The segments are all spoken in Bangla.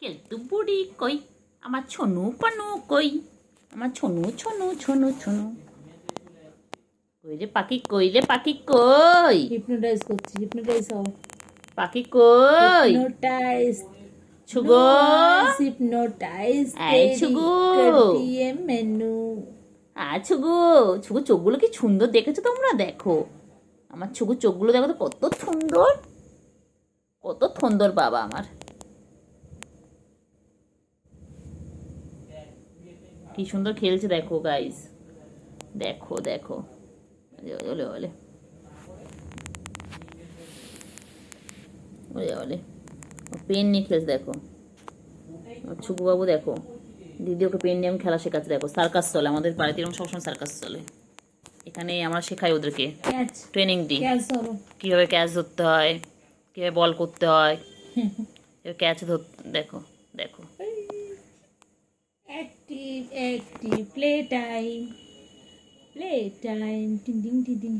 কেলটু বুড়ি কই, আমার ছনু পানু কই, আমার ছনু ছনু ছনু ছনু কই রে পাখি, কই রে পাখি, কই হিপনোটাইজ করছি, হিপনোটাইজ হও। পাখি কই हिप्नोटाइज ছুগো हिप्नोटाइज এই तेरी ছুগু कर दिए मैनू। ছুগু ছুগু চোখগুলো কি সুন্দর দেখেছো তোমরা? দেখো আমার ছুগু চোখগুলো, দেখো তো কত সুন্দর, কত সুন্দর বাবা আমার। কি সুন্দর খেলছে দেখো গাইস, দেখো দেখো ওলে ওলে ওলে ওলে পেন নিয়ে খেলছে দেখো ছুকু বাবু। দেখো দিদি ওকে পেন নিয়ে আমি খেলা শেখাচ্ছে। দেখো সার্কাস চলে আমাদের বাড়িতে, এরকম সবসময় সার্কাস চলে। এখানে আমরা শেখাই ওদেরকে, कैच ট্রেনিং দিই कैच करो। কীভাবে ক্যাচ ধরতে হয়, কীভাবে বল করতে হয়, ক্যাচ ধরতে। দেখো দেখো एक्टिव एक्टिव प्ले टाइम टिंग टिंग टिंग टिंग।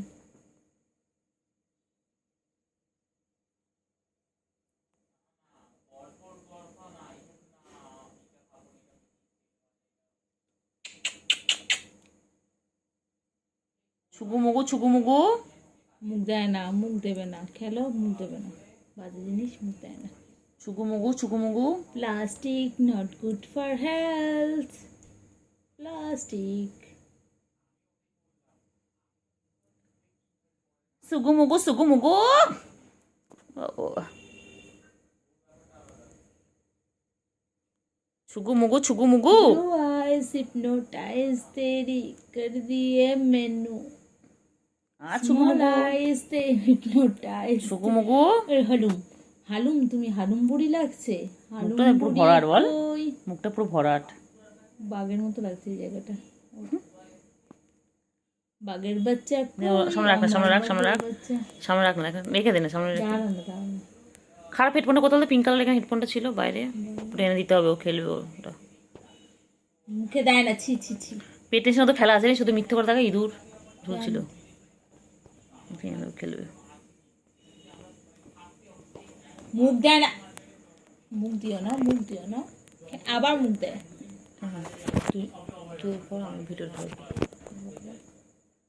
ছুগু মুগু ছুগু মুগু মুখ দেয় না, মুখ দেবে না, খেলো মুখ দেবে না, বাজে জিনিস মুখ দেয় না। ছুগু মুগু ছুগু মুগু plastic not good for health, plastic. সুগু মুগু সুগু মুগু ও ছুগু মুগু ছুগু মুগু Blue eyes hypnotize तेरी कर दिए मैनू। ছুগু Small মুগু eyes they hypnotize। ছুগু মুগু হালুম হালুম, তুমি হালুম বুড়ি লাগছে। হালুম মুখটা পুরো বুড়ি ভরাট বল, কই? মুখটা পুরো ভরাট। বাঘের মতো লাগছে এই জায়গাটা। বাঘের বাচ্চা সামনে রাখ না, সামনে রাখ, সামনে রাখ, সামনে রাখ না, রেখে দে না, সামনে রেখে। খারাপ হেডফোনটা কোথাও পিঙ্ক কালার এখানে হেডফোনটা ছিল বাইরে, ওটা এনে দিতে হবে, ও খেলবে ওটা। মুখে দেয় না, ছি ছি ছি। পেটের সাথে খেলা আছে, শুধু মিথ্যে করে থাকে, ইঁদুর ঝুলছিল, খেলবে। মুখ দেয় না, মুখ দিও না, মুখ দিও না, আবার মুখ দেয়। তুই তুই পর, আমি ভিডিও করব।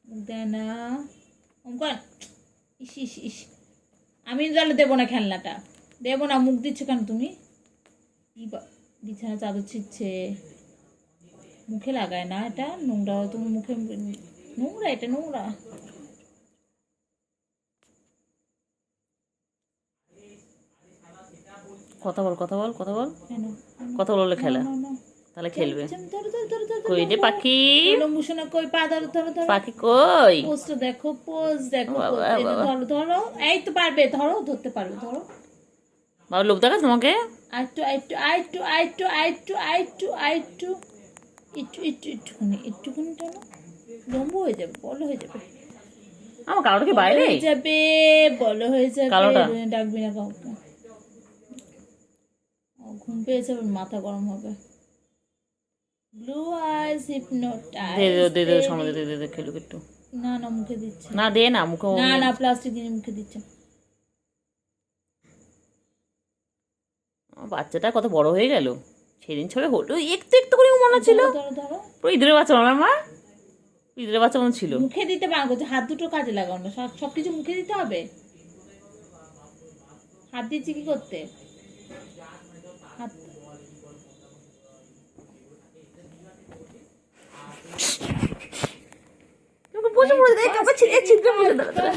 মুখ দেয় না অঙ্কন। ইস ইস ইস, আমি তাহলে দেবো না খেলনাটা, দেবো না। মুখ দিচ্ছ কেন তুমি? বিছানা চাদর ছিচ্ছে, মুখে লাগায় না, এটা নোংরা, তুমি মুখে নোংরা, এটা নোংরা। কথা বল কথা বল কথা বল, কেন কথা বললে খেলা, তাহলে খেলবে। কই রে পাখি, লম্বুসোনা কই, পা ধরো ধরো ধরো। পাখি কই, পোজটা দেখো, পোজ দেখো, বাবা, পোজ। এই যে বাবা। ধরো ধরো, এই তো পারবে, ধরো, ধরতে পারবে, ধরো। বাবা লোক দেখা তোমাকে, আইটু আইটু আইটু আইটু আইটু আইটু আইটু একটু একটু একটুখানি একটুখানি টানো, লম্বু হয়ে যাবে, বলো হয়ে যাবে। আমার কালোটা কি বাইরে? হয়ে যাবে, বলো হয়ে যাবে। কালোটা? ডাকবি না কাউকে। ঘুম পেয়েছে, আবার মাথা গরম হবে। Blue eyes hypnotise. দে দে দে দে, সামনে দে দে দে, খেলুক একটু। না না, মুখে দিচ্ছে না দে না, মুখে না, না প্লাস্টিক দিয়ে মুখে দিচ্ছে। বাচ্চাটা কত বড় হয়ে গেল, সেদিন ছবে হলো একটু একটু করে মনে ছিল, ধরো ধরো, পুরো ইঁদুরের বাচ্চা আমার মা, ইঁদুরের বাচ্চা মনে ছিল। মুখে দিতে পারবো করছে, হাত দুটো কাজে লাগাও না, সবকিছু মুখে দিতে হবে। হাত দিচ্ছি কি করতে? হাত বসে পড়ে দেয়, ছিদ্রে বসে দাঁড়া।